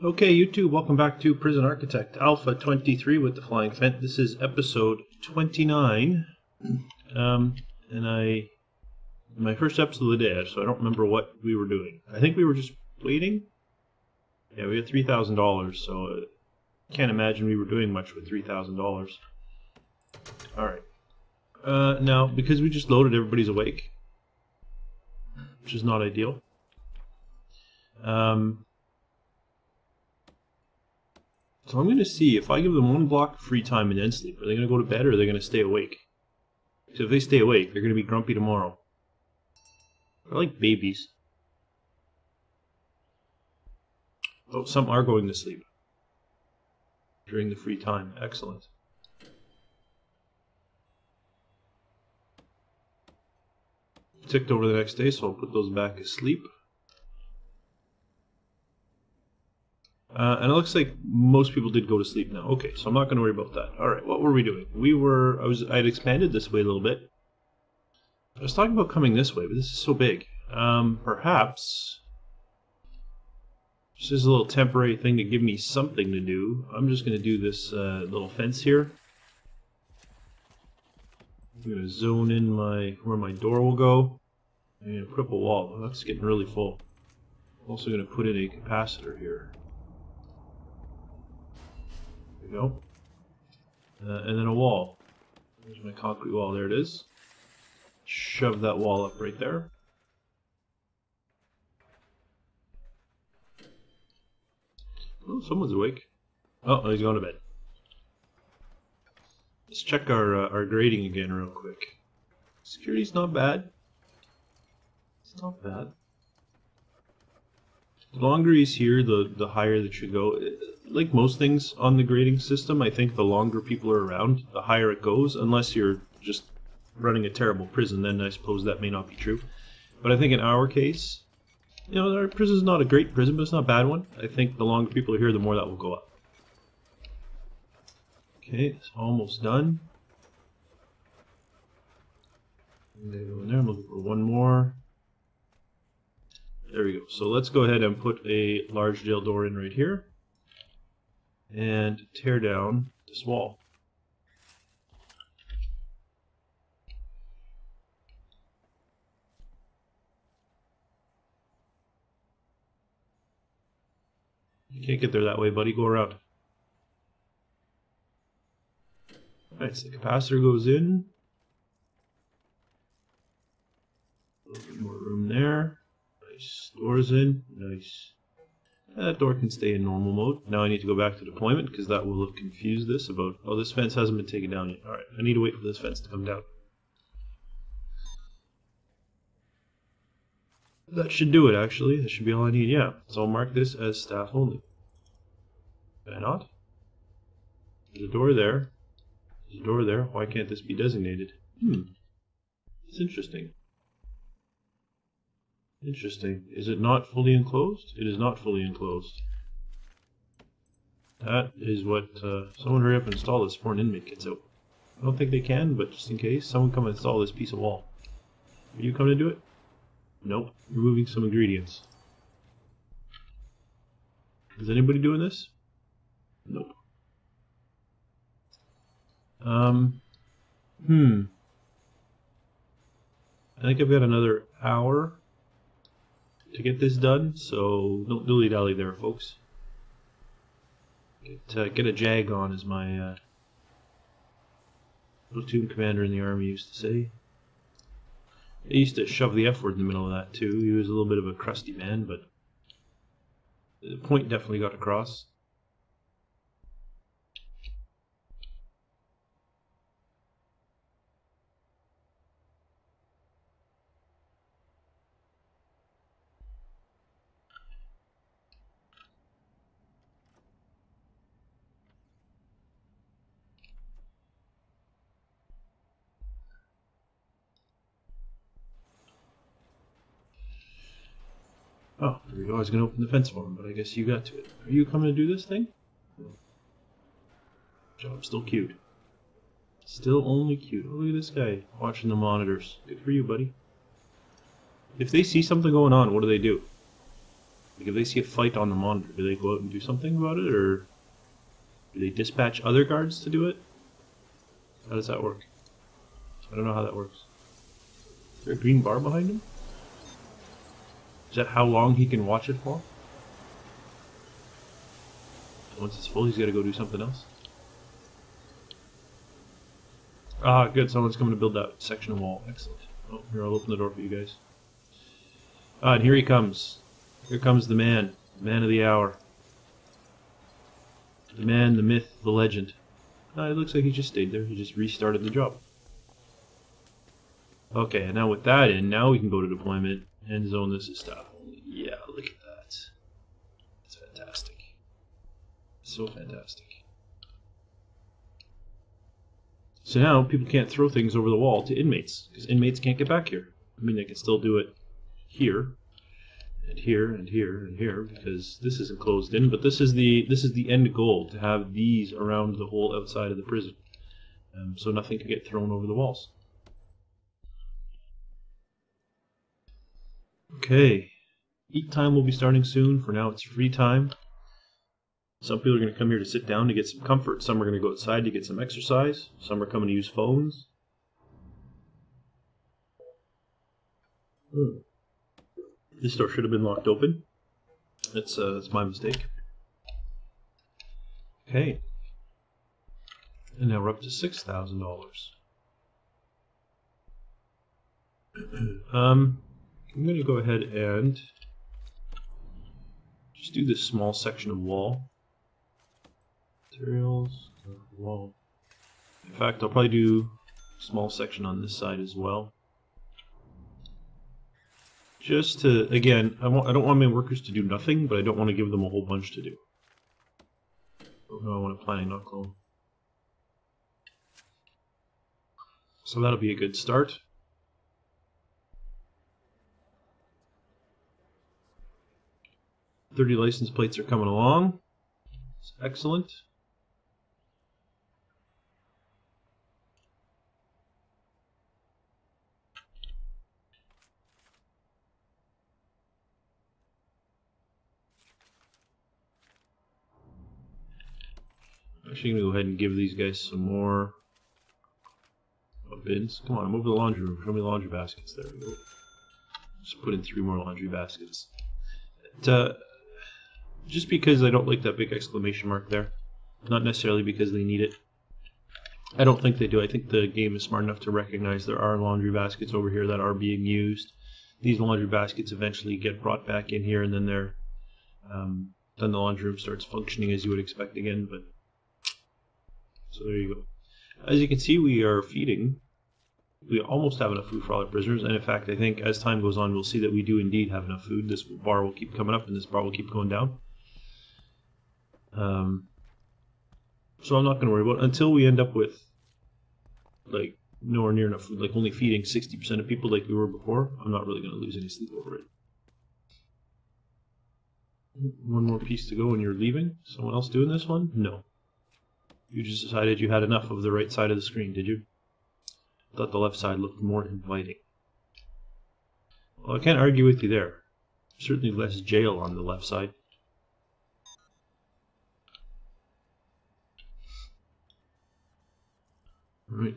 Okay, YouTube, welcome back to Prison Architect Alpha 23 with the Flying Phent. This is episode 29, and my first episode of the day, so I don't remember what we were doing. I think we were just waiting. Yeah, we had $3,000, so I can't imagine we were doing much with $3,000. Alright. Now, because we just loaded, everybody's awake, which is not ideal. So I'm going to see if I give them one block of free time and then sleep. Are they going to go to bed or are they going to stay awake? So if they stay awake, they're going to be grumpy tomorrow. They're like babies. Oh, some are going to sleep during the free time. Excellent. Ticked over the next day, so I'll put those back asleep. And it looks like most people did go to sleep now. Okay, so I'm not going to worry about that. Alright, what were we doing? I had expanded this way a little bit. I was talking about coming this way, but this is so big. Perhaps, just as a little temporary thing to give me something to do, I'm just going to do this little fence here. I'm going to zone in where my door will go. I'm going to put up a wall. Oh, that's getting really full. I'm also going to put in a capacitor here. There we go. And then a wall. There's my concrete wall. There it is. Shove that wall up right there. Oh, someone's awake. Oh, he's going to bed. Let's check our grading again real quick. Security's not bad. It's not bad. The longer he's here, the higher that should go. Like most things on the grading system, I think the longer people are around, the higher it goes, unless you're just running a terrible prison, then I suppose that may not be true. But I think in our case, you know, our prison's not a great prison, but it's not a bad one. I think the longer people are here, the more that will go up. Okay, it's almost done. I'm going to go in there, I'm looking for one more. There we go. So let's go ahead and put a large jail door in right here. And tear down this wall. You can't get there that way, buddy. Go around. Alright, so the capacitor goes in. A little bit more room there. Nice. Doors in. Nice. That door can stay in normal mode. Now I need to go back to deployment because that will have confused this about, oh, this fence hasn't been taken down yet. Alright, I need to wait for this fence to come down. That should do it, actually. That should be all I need, yeah. So I'll mark this as staff only. Why not? There's a door there. There's a door there. Why can't this be designated? It's interesting. Interesting. Is it not fully enclosed? It is not fully enclosed. That is what... someone hurry up and install this before an inmate gets out. I don't think they can, but just in case, someone come and install this piece of wall. Are you coming to do it? Nope. Removing some ingredients. Is anybody doing this? Nope. I think I've got another hour to get this done, so don't dilly-dally there, folks. Get a jag on, as my platoon commander in the army used to say. He used to shove the F word in the middle of that too. He was a little bit of a crusty man, but the point definitely got across. Oh, there we go. I was going to open the fence for him, but I guess you got to it. Are you coming to do this thing? Job still cute. Still only cute. Oh, look at this guy watching the monitors. Good for you, buddy. If they see something going on, what do they do? Like, if they see a fight on the monitor, do they go out and do something about it, or do they dispatch other guards to do it? How does that work? I don't know how that works. Is there a green bar behind him? Is that how long he can watch it for? Once it's full, he's got to go do something else. Ah, good. Someone's coming to build that section of wall. Excellent. Oh, here, I'll open the door for you guys. Ah, and here he comes. Here comes the man of the hour. The man, the myth, the legend. Ah, it looks like he just stayed there. He just restarted the job. Okay, and now with that in, now we can go to deployment and zone this as stuff. Yeah, look at that. It's fantastic. So fantastic. So now people can't throw things over the wall to inmates, because inmates can't get back here. I mean, they can still do it here, and here, and here, and here, because this isn't closed in. But this is the end goal, to have these around the whole outside of the prison, so nothing can get thrown over the walls. Okay, eat time will be starting soon. For now, it's free time. Some people are going to come here to sit down to get some comfort. Some are going to go outside to get some exercise. Some are coming to use phones. This door should have been locked open. It's my mistake. Okay. And now we're up to $6,000. I'm going to go ahead and just do this small section of wall. Materials, wall. In fact, I'll probably do a small section on this side as well. Just to, again, I don't want my workers to do nothing, but I don't want to give them a whole bunch to do. No, I want to plan a not clone. So that'll be a good start. $30 license plates are coming along. It's excellent. I'm actually going to go ahead and give these guys some more bins. Come on, move to the laundry room. Show me the laundry baskets. There we go. Just put in 3 more laundry baskets. Just because I don't like that big exclamation mark there. Not necessarily because they need it. I don't think they do. I think the game is smart enough to recognize there are laundry baskets over here that are being used. These laundry baskets eventually get brought back in here, and then they're then the laundry room starts functioning as you would expect again. But so there you go. As you can see, we are feeding. We almost have enough food for all our prisoners, and in fact, I think as time goes on, we'll see that we do indeed have enough food. This bar will keep coming up, and this bar will keep going down. So I'm not going to worry about it until we end up with like nowhere near enough food, like only feeding 60% of people like we were before. I'm not really going to lose any sleep over it. One more piece to go and you're leaving? Someone else doing this one? No. You just decided you had enough of the right side of the screen, did you? I thought the left side looked more inviting. Well, I can't argue with you there. Certainly less jail on the left side. Right.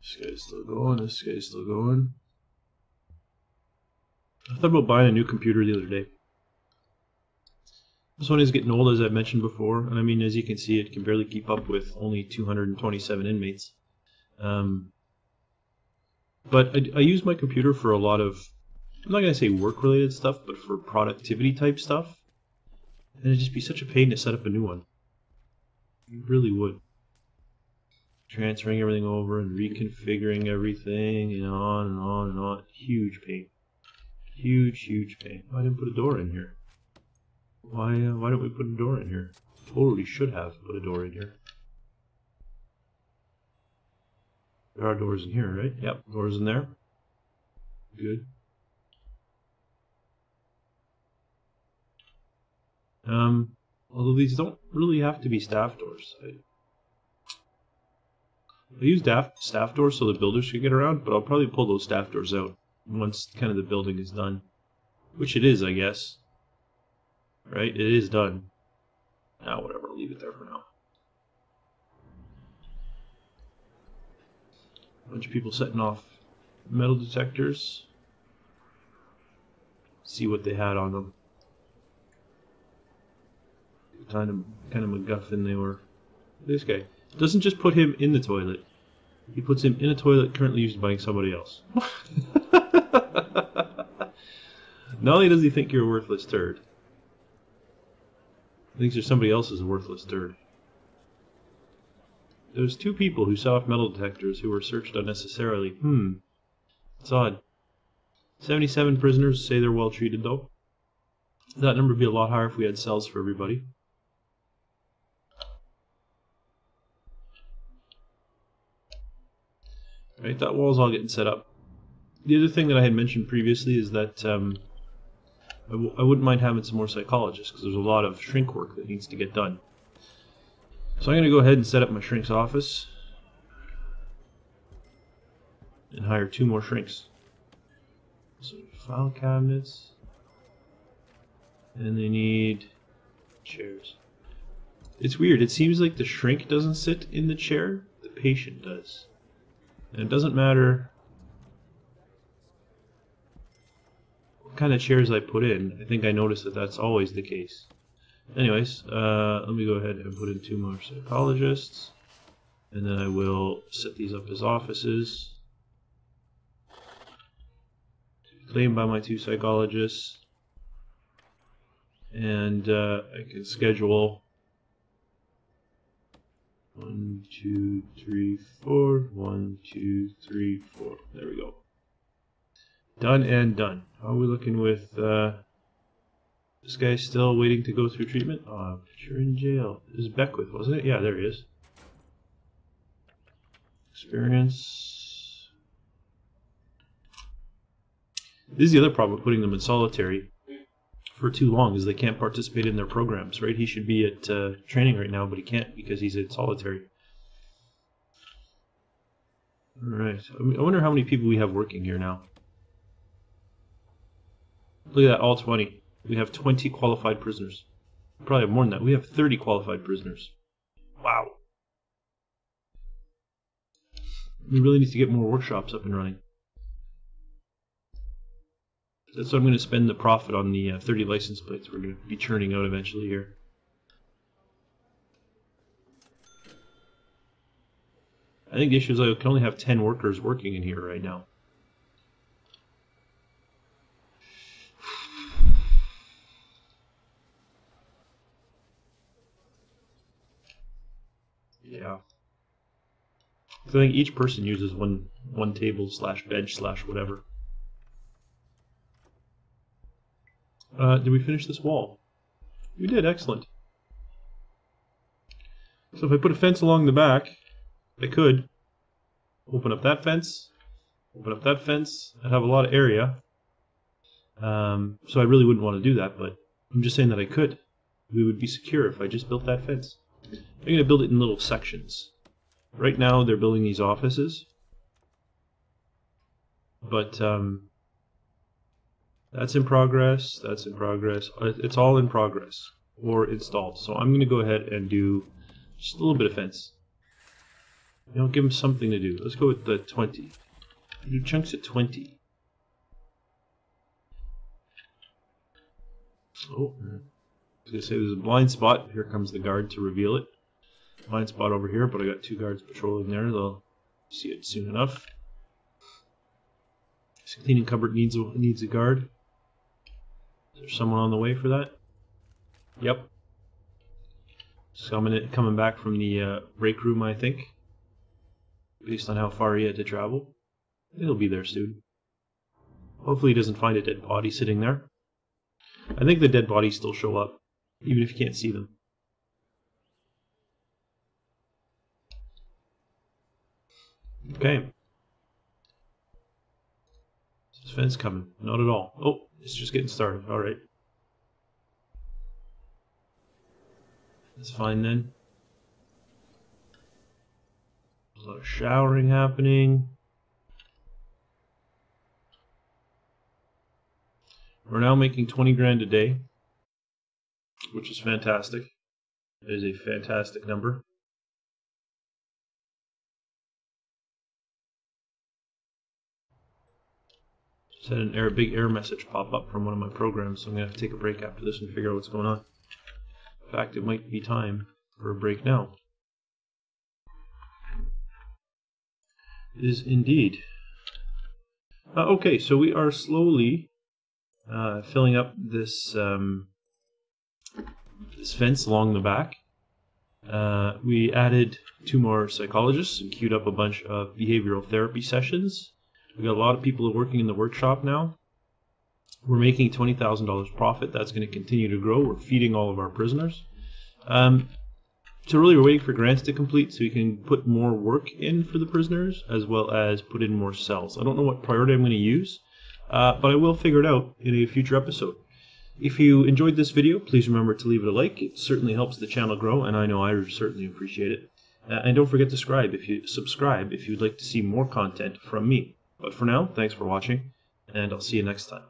This guy's still going, this guy's still going. I thought about buying a new computer the other day. This one is getting old, as I've mentioned before, and I mean, as you can see, it can barely keep up with only 227 inmates. But I use my computer for a lot of, I'm not going to say work-related stuff, but for productivity type stuff. And it'd just be such a pain to set up a new one. It really would. Transferring everything over and reconfiguring everything, and on and on and on. Huge pain. Huge, huge pain. I didn't put a door in here. Why don't we put a door in here? Totally should have put a door in here. There are doors in here, right? Yep, doors in there. Good. Although these don't really have to be staff doors. I use staff doors so the builders can get around, but I'll probably pull those staff doors out once kind of the building is done. Which it is, I guess. Right? It is done. Now, whatever, I'll leave it there for now. A bunch of people setting off metal detectors. See what they had on them. Kind of MacGuffin they were. This guy doesn't just put him in the toilet. He puts him in a toilet currently used by somebody else. Not only does he think you're a worthless turd, he thinks there's somebody else is a worthless turd. There's 2 people who set off metal detectors who were searched unnecessarily. It's odd. 77 prisoners say they're well treated, though. That number would be a lot higher if we had cells for everybody. Right, that wall's all getting set up. The other thing that I had mentioned previously is that I wouldn't mind having some more psychologists, because there's a lot of shrink work that needs to get done. So I'm going to go ahead and set up my shrink's office and hire 2 more shrinks. So file cabinets, and they need chairs. It's weird, it seems like the shrink doesn't sit in the chair, the patient does. And it doesn't matter what kind of chairs I put in, I think I noticed that that's always the case. Anyways, let me go ahead and put in 2 more psychologists, and then I will set these up as offices. Claimed by my 2 psychologists, and I can schedule 1, 2, 3, 4, 1, 2, 3, 4. There we go. Done and done. How are we looking with this guy's still waiting to go through treatment? Oh, you're in jail. It was Beckwith, wasn't it? Yeah, there he is. Experience. This is the other problem with putting them in solitary for too long, is they can't participate in their programs, right? He should be at training right now, but he can't because he's in solitary. Alright, I wonder how many people we have working here now. Look at that, all 20. We have 20 qualified prisoners. We probably have more than that. We have 30 qualified prisoners. Wow. We really need to get more workshops up and running. That's what I'm going to spend the profit on the 30 license plates we're going to be churning out eventually here. I think the issue is I can only have 10 workers working in here right now. Yeah. So I think each person uses one table / bench / whatever. Did we finish this wall? We did, excellent. So if I put a fence along the back, I could open up that fence, open up that fence. I'd have a lot of area. So I really wouldn't want to do that, but I'm just saying that I could. We would be secure if I just built that fence. I'm going to build it in little sections. Right now they're building these offices, but that's in progress, that's in progress. It's all in progress or installed. So I'm going to go ahead and do just a little bit of fence. You know, give them something to do. Let's go with the 20. Do chunks of 20. Oh, I was going to say there's a blind spot. Here comes the guard to reveal it. Blind spot over here, but I got 2 guards patrolling there. They'll see it soon enough. This cleaning cupboard needs a guard. Is there someone on the way for that? Yep. Coming back from the break room, I think. Based on how far he had to travel. He'll be there soon. Hopefully he doesn't find a dead body sitting there. I think the dead bodies still show up, even if you can't see them. Okay. Is this fence coming? Not at all. Oh, it's just getting started. Alright. That's fine then. There's a lot of showering happening. We're now making 20 grand a day, which is fantastic. It is a fantastic number. Just had a big error message pop up from one of my programs, so I'm going to have to take a break after this and figure out what's going on. In fact, it might be time for a break now. It is indeed. Okay, so we are slowly filling up this this fence along the back. We added 2 more psychologists and queued up a bunch of behavioral therapy sessions. We got a lot of people working in the workshop now. We're making $20,000 profit. That's going to continue to grow. We're feeding all of our prisoners. So really we're waiting for grants to complete so we can put more work in for the prisoners as well as put in more cells. I don't know what priority I'm going to use, but I will figure it out in a future episode. If you enjoyed this video, please remember to leave it a like. It certainly helps the channel grow, and I know I certainly appreciate it. And don't forget to subscribe if you'd like to see more content from me. But for now, thanks for watching, and I'll see you next time.